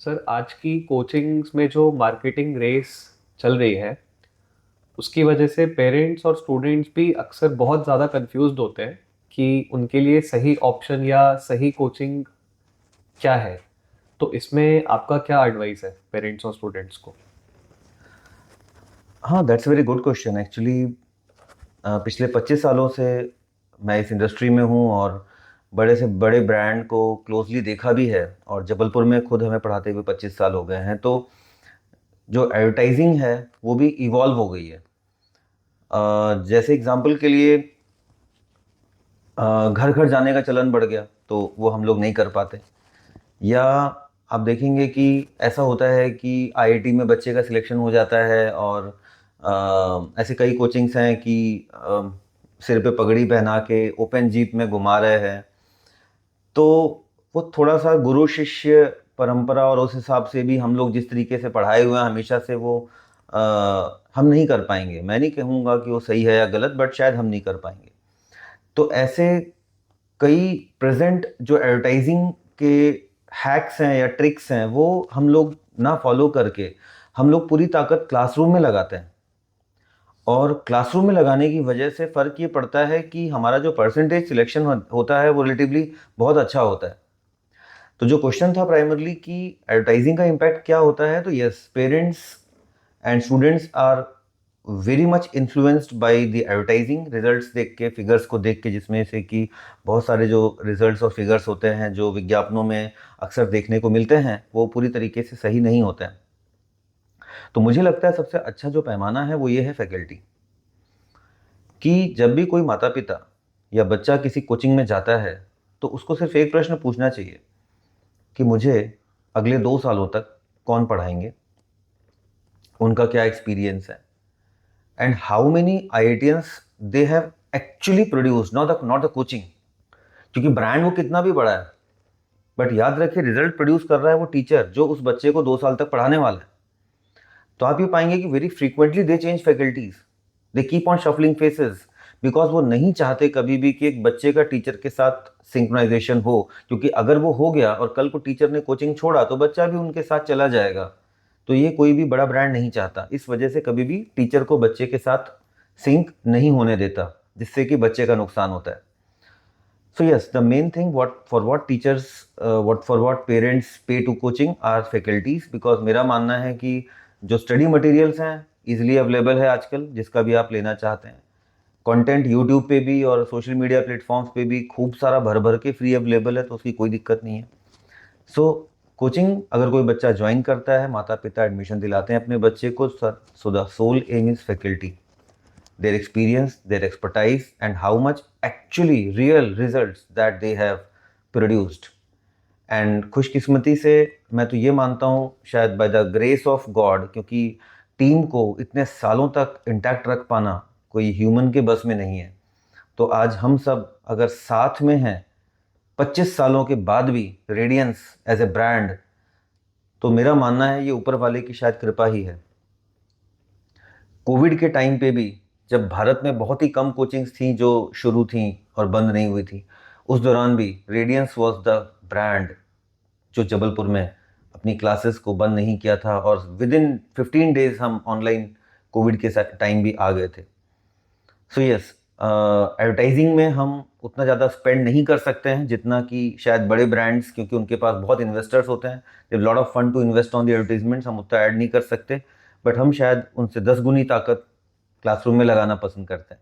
Sir, आज की coachings में जो मार्केटिंग रेस चल रही है, उसकी वजह से पेरेंट्स और स्टूडेंट्स भी अक्सर बहुत ज़्यादा कंफ्यूज्ड होते हैं कि उनके लिए सही ऑप्शन या सही कोचिंग क्या है। तो इसमें आपका क्या एडवाइस है पेरेंट्स और स्टूडेंट्स को? हाँ, that's very good question actually. पिछले 25 सालों से मैं इस इंडस्ट्री में हूँ और बड़े से बड़े ब्रांड को क्लोजली देखा भी है। और जबलपुर में खुद हमें पढ़ाते हुए 25 साल हो गए हैं। तो जो एडवर्टाइजिंग है वो भी इवॉल्व हो गई है। जैसे एग्जांपल के लिए घर घर जाने का चलन बढ़ गया, तो वो हम लोग नहीं कर पाते। या आप देखेंगे कि ऐसा होता है कि आईआईटी में बच्चे का सिलेक्शन हो जाता है और ऐसे कई कोचिंग्स हैं कि सिर पे पगड़ी पहना के ओपन जीप में घुमा रहे हैं। तो वो थोड़ा सा गुरु शिष्य परंपरा और उस हिसाब से भी हम लोग जिस तरीके से पढ़ाए हुए हैं हमेशा से वो अ, हम नहीं कर पाएंगे। मैं नहीं कहूँगा कि वो सही है या गलत, बट शायद हम नहीं कर पाएंगे। तो ऐसे कई प्रेजेंट जो एडवर्टाइजिंग के हैक्स हैं या ट्रिक्स हैं वो हम लोग ना फॉलो करके हम लोग पूरी ताकत क्लासरूम में लगाते हैं। और क्लासरूम में लगाने की वजह से फ़र्क ये पड़ता है कि हमारा जो परसेंटेज सिलेक्शन होता है वो रिलेटिवली बहुत अच्छा होता है। तो जो क्वेश्चन था प्राइमरली कि एडवर्टाइजिंग का इम्पैक्ट क्या होता है, तो yes, parents and students are very much influenced by the advertising results देख के, फिगर्स को देख के, जिसमें से कि बहुत सारे जो रिजल्ट्स और फिगर्स होते हैं जो विज्ञापनों में अक्सर देखने को मिलते हैं वो पूरी तरीके से सही नहीं होते हैं। तो मुझे लगता है सबसे अच्छा जो पैमाना है वो ये है फैकल्टी, कि जब भी कोई माता पिता या बच्चा किसी कोचिंग में जाता है तो उसको सिर्फ एक प्रश्न पूछना चाहिए कि मुझे अगले 2 सालों तक कौन पढ़ाएंगे, उनका क्या एक्सपीरियंस है, and how many IITians they have actually produce, not the coaching. क्योंकि ब्रांड वो कितना भी बड़ा है, बट याद रखिए रिजल्ट प्रोड्यूस कर रहा है वो टीचर जो उस बच्चे को 2 साल तक पढ़ाने वाला है। तो आप ये पाएंगे कि very frequently they change faculties, they keep on shuffling faces, because वो नहीं चाहते कभी भी कि एक बच्चे का टीचर के साथ सिंक्रोनाइजेशन हो। क्योंकि अगर वो हो गया और कल को टीचर ने कोचिंग छोड़ा तो बच्चा भी उनके साथ चला जाएगा। तो ये कोई भी बड़ा ब्रांड नहीं चाहता। इस वजह से कभी भी टीचर को बच्चे के साथ सिंक नहीं होने देता, जिससे कि बच्चे का नुकसान होता है। So yes, the main thing what for what teachers, what for what parents pay to coaching are faculties, because मेरा मानना है कि जो स्टडी मटेरियल्स हैं इजीली अवेलेबल है आजकल, जिसका भी आप लेना चाहते हैं। कंटेंट यूट्यूब पे भी और सोशल मीडिया प्लेटफॉर्म्स पे भी खूब सारा भर भर के फ्री अवेलेबल है, तो उसकी कोई दिक्कत नहीं है। सो कोचिंग अगर कोई बच्चा ज्वाइन करता है, माता पिता एडमिशन दिलाते हैं अपने बच्चे को, so the sole aim is faculty, their experience, their expertise, and how much actually real results that they have produced. And खुशकिस्मती से मैं तो ये मानता हूँ शायद by the grace of God, क्योंकि टीम को इतने सालों तक इंटैक्ट रख पाना कोई ह्यूमन के बस में नहीं है। तो आज हम सब अगर साथ में हैं 25 सालों के बाद भी, रेडियंस एज ए ब्रांड, तो मेरा मानना है ये ऊपर वाले की शायद कृपा ही है। कोविड के टाइम पे भी जब भारत में बहुत ही कम कोचिंग्स थी जो शुरू थी और बंद नहीं हुई थी, उस दौरान भी रेडियंस वाज द ब्रांड जो जबलपुर में अपनी क्लासेस को बंद नहीं किया था, और विद इन 15 डेज हम ऑनलाइन कोविड के टाइम भी आ गए थे। सो यस, एडवर्टाइजिंग में हम उतना ज़्यादा स्पेंड नहीं कर सकते हैं जितना कि शायद बड़े ब्रांड्स, क्योंकि उनके पास बहुत इन्वेस्टर्स होते हैं, they lot of fund to invest on the advertisements, हम उतना ऐड नहीं कर सकते। बट हम शायद उनसे 10 गुनी ताकत क्लासरूम में लगाना पसंद करते हैं।